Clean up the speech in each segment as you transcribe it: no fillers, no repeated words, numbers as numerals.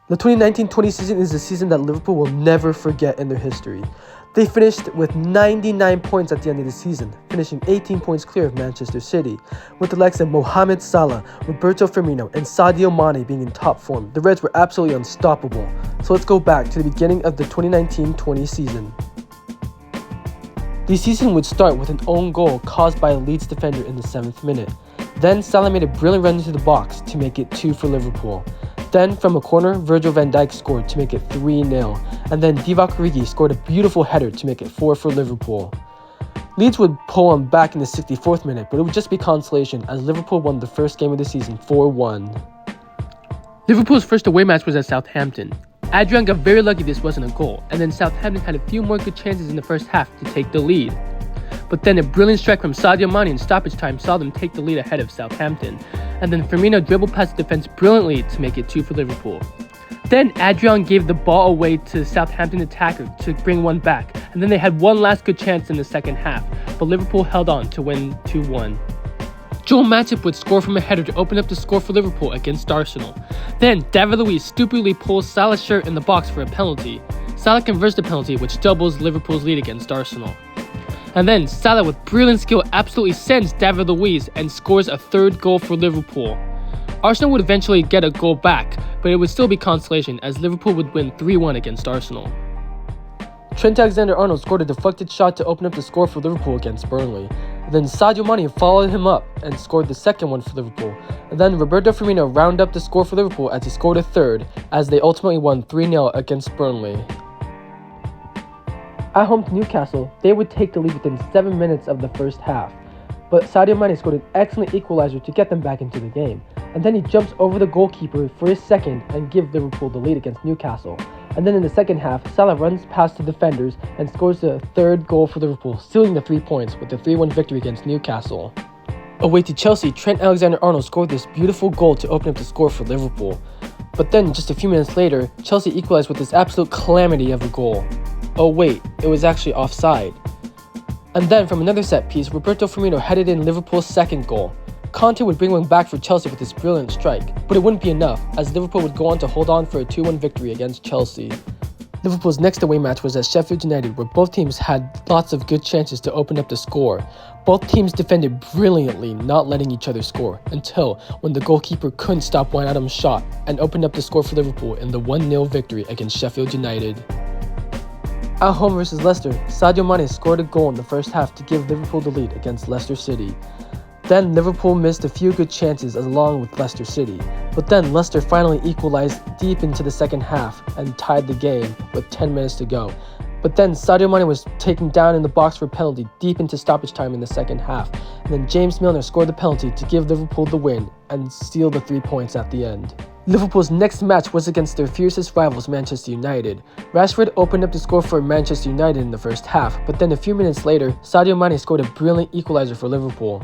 The 2019-20 season is a season that Liverpool will never forget in their history. They finished with 99 points at the end of the season, finishing 18 points clear of Manchester City, with the likes of Mohamed Salah, Roberto Firmino, and Sadio Mane being in top form. The Reds were absolutely unstoppable. So let's go back to the beginning of the 2019-20 season. The season would start with an own goal caused by a Leeds defender in the 7th minute. Then Salah made a brilliant run into the box to make it 2 for Liverpool. Then, from a corner, Virgil van Dijk scored to make it 3-0, and then Divock Origi scored a beautiful header to make it 4 for Liverpool. Leeds would pull on back in the 64th minute, but it would just be consolation as Liverpool won the first game of the season 4-1. Liverpool's first away match was at Southampton. Adrian got very lucky this wasn't a goal, and then Southampton had a few more good chances in the first half to take the lead. But then a brilliant strike from Sadio Mane in stoppage time saw them take the lead ahead of Southampton, and then Firmino dribbled past the defense brilliantly to make it 2 for Liverpool. Then Adrian gave the ball away to Southampton attacker to bring one back, and then they had one last good chance in the second half, but Liverpool held on to win 2-1. Joel Matip would score from a header to open up the score for Liverpool against Arsenal. Then David Luiz stupidly pulls Salah's shirt in the box for a penalty. Salah converts the penalty, which doubles Liverpool's lead against Arsenal. And then Salah with brilliant skill absolutely sends David Luiz and scores a third goal for Liverpool. Arsenal would eventually get a goal back, but it would still be consolation as Liverpool would win 3-1 against Arsenal. Trent Alexander-Arnold scored a deflected shot to open up the score for Liverpool against Burnley. Then Sadio Mane followed him up and scored the second one for Liverpool. And then Roberto Firmino rounded up the score for Liverpool as he scored a third, as they ultimately won 3-0 against Burnley. At home to Newcastle, they would take the lead within 7 minutes of the first half. But Sadio Mane scored an excellent equalizer to get them back into the game. And then he jumps over the goalkeeper for his second and gives Liverpool the lead against Newcastle. And then in the second half, Salah runs past the defenders and scores the third goal for Liverpool, sealing the 3 points with a 3-1 victory against Newcastle. Away to Chelsea, Trent Alexander-Arnold scored this beautiful goal to open up the score for Liverpool. But then, just a few minutes later, Chelsea equalized with this absolute calamity of a goal. Oh wait, it was actually offside. And then from another set piece, Roberto Firmino headed in Liverpool's second goal. Conte would bring one back for Chelsea with this brilliant strike, but it wouldn't be enough, as Liverpool would go on to hold on for a 2-1 victory against Chelsea. Liverpool's next away match was at Sheffield United, where both teams had lots of good chances to open up the score. Both teams defended brilliantly, not letting each other score, until when the goalkeeper couldn't stop Wijnaldum's shot and opened up the score for Liverpool in the 1-0 victory against Sheffield United. At home versus Leicester, Sadio Mane scored a goal in the first half to give Liverpool the lead against Leicester City. Then Liverpool missed a few good chances along with Leicester City, but then Leicester finally equalized deep into the second half and tied the game with 10 minutes to go. But then Sadio Mane was taken down in the box for a penalty deep into stoppage time in the second half, and then James Milner scored the penalty to give Liverpool the win and seal the 3 points at the end. Liverpool's next match was against their fiercest rivals, Manchester United. Rashford opened up the score for Manchester United in the first half, but then a few minutes later, Sadio Mane scored a brilliant equalizer for Liverpool.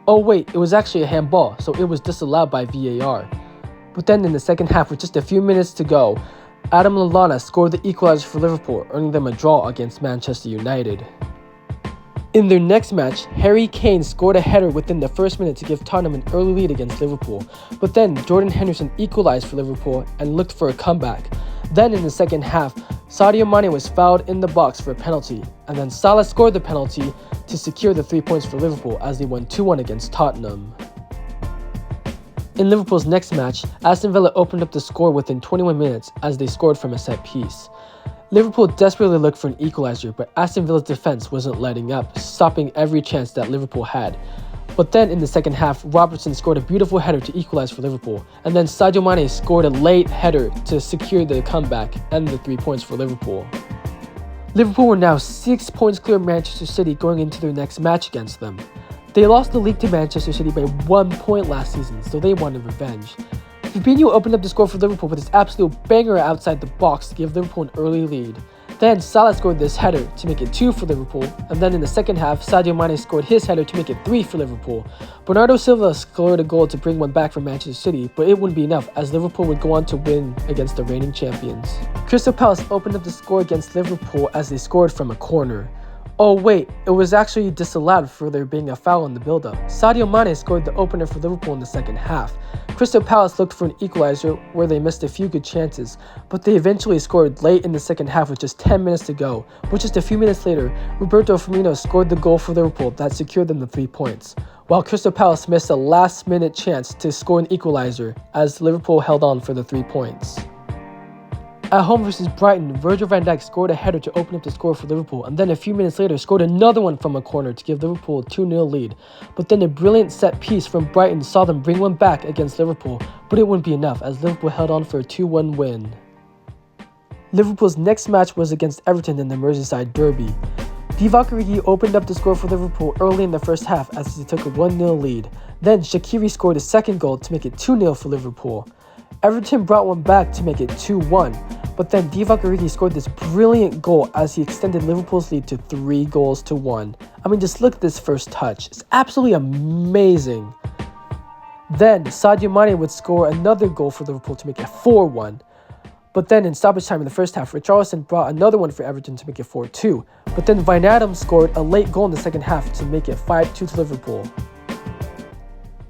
Oh wait, it was actually a handball, so it was disallowed by VAR. But then in the second half, with just a few minutes to go, Adam Lallana scored the equalizer for Liverpool, earning them a draw against Manchester United. In their next match, Harry Kane scored a header within the first minute to give Tottenham an early lead against Liverpool, but then Jordan Henderson equalized for Liverpool and looked for a comeback. Then in the second half, Sadio Mane was fouled in the box for a penalty, and then Salah scored the penalty to secure the 3 points for Liverpool as they won 2-1 against Tottenham. In Liverpool's next match, Aston Villa opened up the score within 21 minutes as they scored from a set piece. Liverpool desperately looked for an equalizer, but Aston Villa's defense wasn't letting up, stopping every chance that Liverpool had. But then in the second half, Robertson scored a beautiful header to equalize for Liverpool, and then Sadio Mane scored a late header to secure the comeback and the 3 points for Liverpool. Liverpool were now 6 points clear of Manchester City going into their next match against them. They lost the league to Manchester City by 1 point last season, so they wanted revenge. Fabinho opened up the score for Liverpool with his absolute banger outside the box to give Liverpool an early lead. Then Salah scored this header to make it 2 for Liverpool, and then in the second half, Sadio Mane scored his header to make it 3 for Liverpool. Bernardo Silva scored a goal to bring one back for Manchester City, but it wouldn't be enough as Liverpool would go on to win against the reigning champions. Crystal Palace opened up the score against Liverpool as they scored from a corner. Oh wait, it was actually disallowed for there being a foul in the build-up. Sadio Mane scored the opener for Liverpool in the second half. Crystal Palace looked for an equalizer where they missed a few good chances, but they eventually scored late in the second half with just 10 minutes to go. But just a few minutes later, Roberto Firmino scored the goal for Liverpool that secured them the 3 points, while Crystal Palace missed a last-minute chance to score an equalizer as Liverpool held on for the 3 points. At home versus Brighton, Virgil van Dijk scored a header to open up the score for Liverpool, and then a few minutes later scored another one from a corner to give Liverpool a 2-0 lead. But then a brilliant set piece from Brighton saw them bring one back against Liverpool, but it wouldn't be enough as Liverpool held on for a 2-1 win. Liverpool's next match was against Everton in the Merseyside Derby. Divock Origi opened up the score for Liverpool early in the first half as he took a 1-0 lead. Then Shaqiri scored a second goal to make it 2-0 for Liverpool. Everton brought one back to make it 2-1, but then Divock Origi scored this brilliant goal as he extended Liverpool's lead to 3-1. I mean, just look at this first touch. It's absolutely amazing. Then Sadio Mane would score another goal for Liverpool to make it 4-1. But then in stoppage time in the first half, Richarlison brought another one for Everton to make it 4-2. But then Wijnaldum scored a late goal in the second half to make it 5-2 to Liverpool.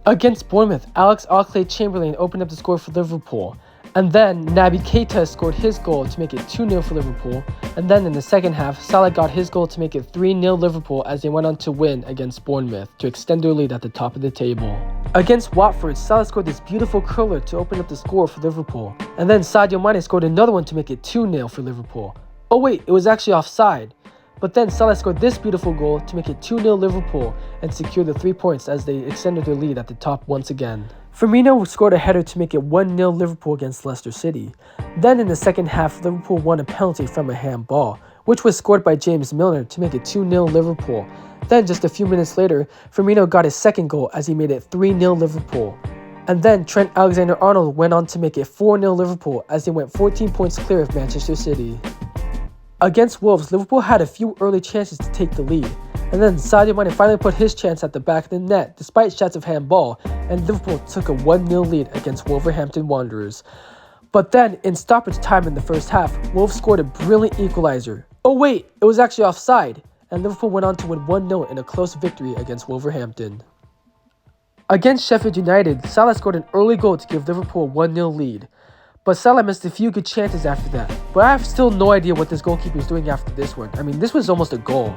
Against Bournemouth, Alex Oxlade-Chamberlain opened up the score for Liverpool. And then Naby Keita scored his goal to make it 2-0 for Liverpool. And then in the second half, Salah got his goal to make it 3-0 Liverpool as they went on to win against Bournemouth to extend their lead at the top of the table. Against Watford, Salah scored this beautiful curler to open up the score for Liverpool. And then Sadio Mane scored another one to make it 2-0 for Liverpool. Oh wait, it was actually offside. But then Salah scored this beautiful goal to make it 2-0 Liverpool and secure the 3 points as they extended their lead at the top once again. Firmino scored a header to make it 1-0 Liverpool against Leicester City. Then in the second half, Liverpool won a penalty from a handball, which was scored by James Milner to make it 2-0 Liverpool. Then just a few minutes later, Firmino got his second goal as he made it 3-0 Liverpool. And then Trent Alexander-Arnold went on to make it 4-0 Liverpool as they went 14 points clear of Manchester City. Against Wolves, Liverpool had a few early chances to take the lead, and then Sadio Mane finally put his chance at the back of the net despite shots of handball, and Liverpool took a 1-0 lead against Wolverhampton Wanderers. But then, in stoppage time in the first half, Wolves scored a brilliant equalizer. Oh wait, it was actually offside, and Liverpool went on to win 1-0 in a close victory against Wolverhampton. Against Sheffield United, Salah scored an early goal to give Liverpool a 1-0 lead. But Salah missed a few good chances after that. But I have still no idea what this goalkeeper is doing after this one. I mean, this was almost a goal.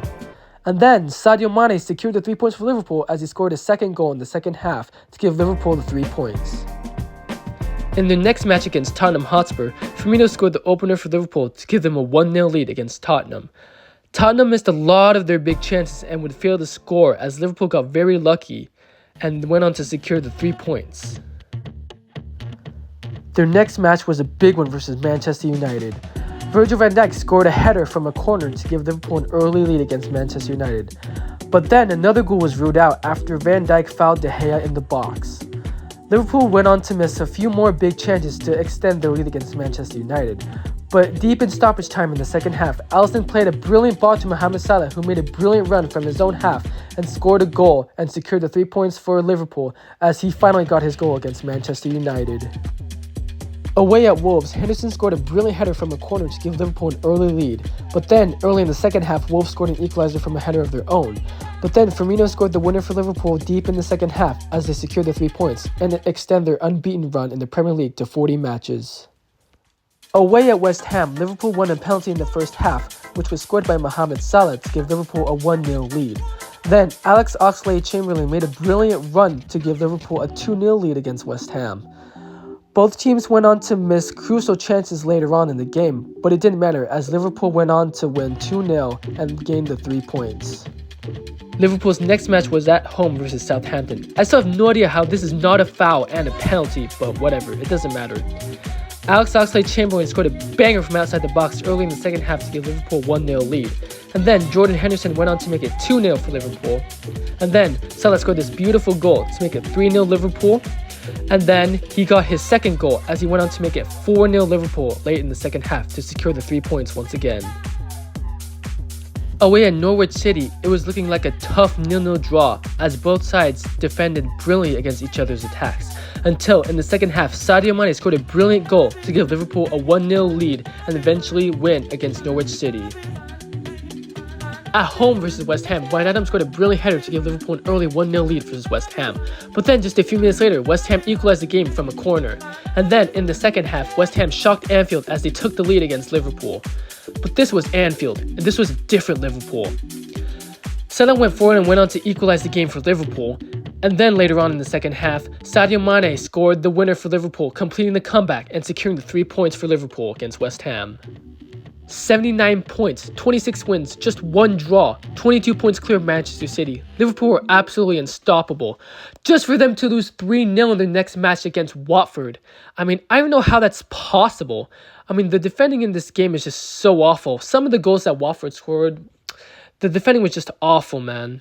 And then Sadio Mane secured the 3 points for Liverpool as he scored a second goal in the second half to give Liverpool the 3 points. In their next match against Tottenham Hotspur, Firmino scored the opener for Liverpool to give them a 1-0 lead against Tottenham. Tottenham missed a lot of their big chances and would fail to score as Liverpool got very lucky and went on to secure the 3 points. Their next match was a big one versus Manchester United. Virgil van Dijk scored a header from a corner to give Liverpool an early lead against Manchester United. But then another goal was ruled out after Van Dijk fouled De Gea in the box. Liverpool went on to miss a few more big chances to extend their lead against Manchester United. But deep in stoppage time in the second half, Alisson played a brilliant ball to Mohamed Salah, who made a brilliant run from his own half and scored a goal and secured the 3 points for Liverpool as he finally got his goal against Manchester United. Away at Wolves, Henderson scored a brilliant header from a corner to give Liverpool an early lead. But then, early in the second half, Wolves scored an equalizer from a header of their own. But then, Firmino scored the winner for Liverpool deep in the second half as they secured the 3 points and extend their unbeaten run in the Premier League to 40 matches. Away at West Ham, Liverpool won a penalty in the first half, which was scored by Mohamed Salah to give Liverpool a 1-0 lead. Then, Alex Oxlade-Chamberlain made a brilliant run to give Liverpool a 2-0 lead against West Ham. Both teams went on to miss crucial chances later on in the game, but it didn't matter as Liverpool went on to win 2-0 and gained the 3 points. Liverpool's next match was at home versus Southampton. I still have no idea how this is not a foul and a penalty, but whatever, it doesn't matter. Alex Oxlade-Chamberlain scored a banger from outside the box early in the second half to give Liverpool a 1-0 lead. And then Jordan Henderson went on to make it 2-0 for Liverpool. And then Salah scored this beautiful goal to make it 3-0 Liverpool. And then he got his second goal as he went on to make it 4-0 Liverpool late in the second half to secure the 3 points once again. Away at Norwich City, it was looking like a tough 0-0 draw as both sides defended brilliantly against each other's attacks. Until in the second half, Sadio Mane scored a brilliant goal to give Liverpool a 1-0 lead and eventually win against Norwich City. At home versus West Ham, Wijnaldum scored a brilliant header to give Liverpool an early 1-0 lead versus West Ham. But then just a few minutes later, West Ham equalized the game from a corner. And then in the second half, West Ham shocked Anfield as they took the lead against Liverpool. But this was Anfield, and this was a different Liverpool. Salah went forward and went on to equalize the game for Liverpool. And then later on in the second half, Sadio Mane scored the winner for Liverpool, completing the comeback and securing the 3 points for Liverpool against West Ham. 79 points, 26 wins, just 1 draw, 22 points clear of Manchester City. Liverpool were absolutely unstoppable. Just for them to lose 3-0 in their next match against Watford. I don't know how that's possible. The defending in this game is just so awful. Some of the goals that Watford scored, the defending was just awful, man.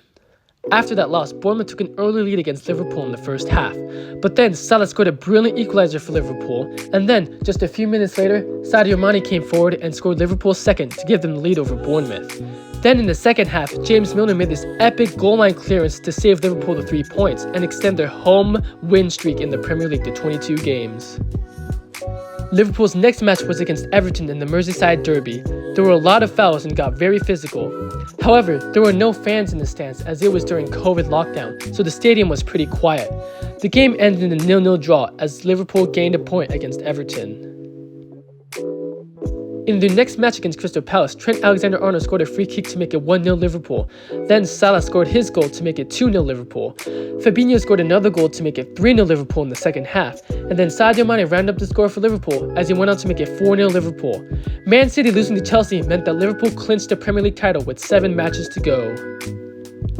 After that loss, Bournemouth took an early lead against Liverpool in the first half. But then Salah scored a brilliant equalizer for Liverpool. And then, just a few minutes later, Sadio Mane came forward and scored Liverpool's second to give them the lead over Bournemouth. Then in the second half, James Milner made this epic goal line clearance to save Liverpool the 3 points and extend their home win streak in the Premier League to 22 games. Liverpool's next match was against Everton in the Merseyside Derby. There were a lot of fouls and got very physical. However, there were no fans in the stands as it was during COVID lockdown, so the stadium was pretty quiet. The game ended in a 0-0 draw as Liverpool gained a point against Everton. In their next match against Crystal Palace, Trent Alexander-Arnold scored a free kick to make it 1-0 Liverpool. Then Salah scored his goal to make it 2-0 Liverpool. Fabinho scored another goal to make it 3-0 Liverpool in the second half. And then Sadio Mane rounded up the score for Liverpool as he went on to make it 4-0 Liverpool. Man City losing to Chelsea meant that Liverpool clinched the Premier League title with 7 matches to go.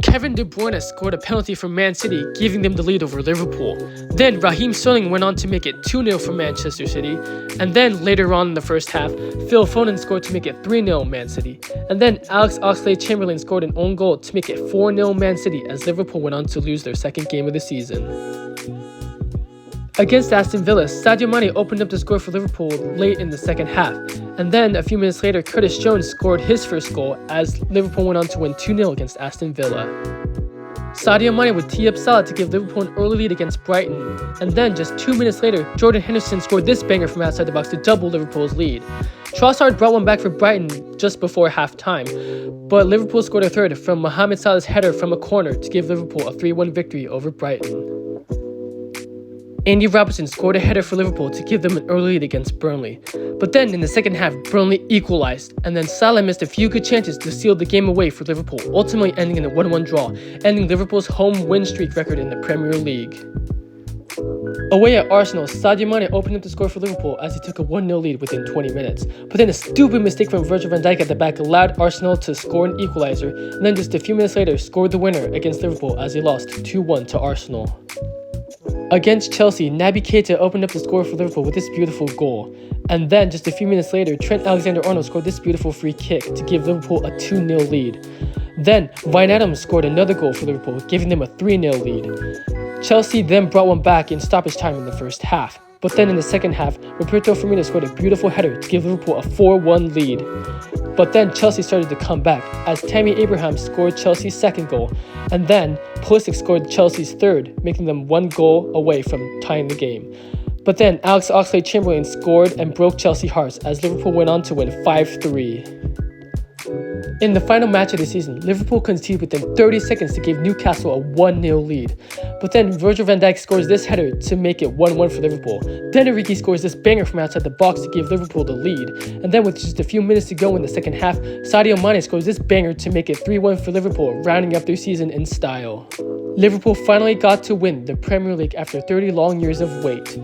Kevin De Bruyne scored a penalty for Man City, giving them the lead over Liverpool. Then Raheem Sterling went on to make it 2-0 for Manchester City. And then later on in the first half, Phil Foden scored to make it 3-0 Man City. And then Alex Oxlade-Chamberlain scored an own goal to make it 4-0 Man City as Liverpool went on to lose their second game of the season. Against Aston Villa, Sadio Mane opened up the score for Liverpool late in the second half. And then a few minutes later, Curtis Jones scored his first goal as Liverpool went on to win 2-0 against Aston Villa. Sadio Mane would tee up Salah to give Liverpool an early lead against Brighton. And then just 2 minutes later, Jordan Henderson scored this banger from outside the box to double Liverpool's lead. Trossard brought one back for Brighton just before half-time, but Liverpool scored a third from Mohamed Salah's header from a corner to give Liverpool a 3-1 victory over Brighton. Andy Robertson scored a header for Liverpool to give them an early lead against Burnley. But then in the second half, Burnley equalized, and then Salah missed a few good chances to seal the game away for Liverpool, ultimately ending in a 1-1 draw, ending Liverpool's home win streak record in the Premier League. Away at Arsenal, Sadio Mane opened up the score for Liverpool as he took a 1-0 lead within 20 minutes. But then a stupid mistake from Virgil van Dijk at the back allowed Arsenal to score an equalizer, and then just a few minutes later scored the winner against Liverpool as they lost 2-1 to Arsenal. Against Chelsea, Naby Keita opened up the score for Liverpool with this beautiful goal. And then, just a few minutes later, Trent Alexander-Arnold scored this beautiful free kick to give Liverpool a 2-0 lead. Then, Wijnaldum scored another goal for Liverpool, giving them a 3-0 lead. Chelsea then brought one back in stoppage time in the first half. But then in the second half, Roberto Firmino scored a beautiful header to give Liverpool a 4-1 lead. But then Chelsea started to come back as Tammy Abraham scored Chelsea's second goal, and then Pulisic scored Chelsea's third, making them 1 goal away from tying the game. But then Alex Oxlade-Chamberlain scored and broke Chelsea hearts as Liverpool went on to win 5-3. In the final match of the season, Liverpool conceded within 30 seconds to give Newcastle a 1-0 lead. But then Virgil van Dijk scores this header to make it 1-1 for Liverpool. Then Origi scores this banger from outside the box to give Liverpool the lead. And then with just a few minutes to go in the second half, Sadio Mane scores this banger to make it 3-1 for Liverpool, rounding up their season in style. Liverpool finally got to win the Premier League after 30 long years of wait.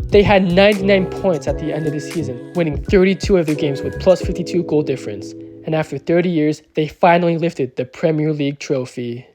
They had 99 points at the end of the season, winning 32 of their games with plus 52 goal difference. And after 30 years, they finally lifted the Premier League trophy.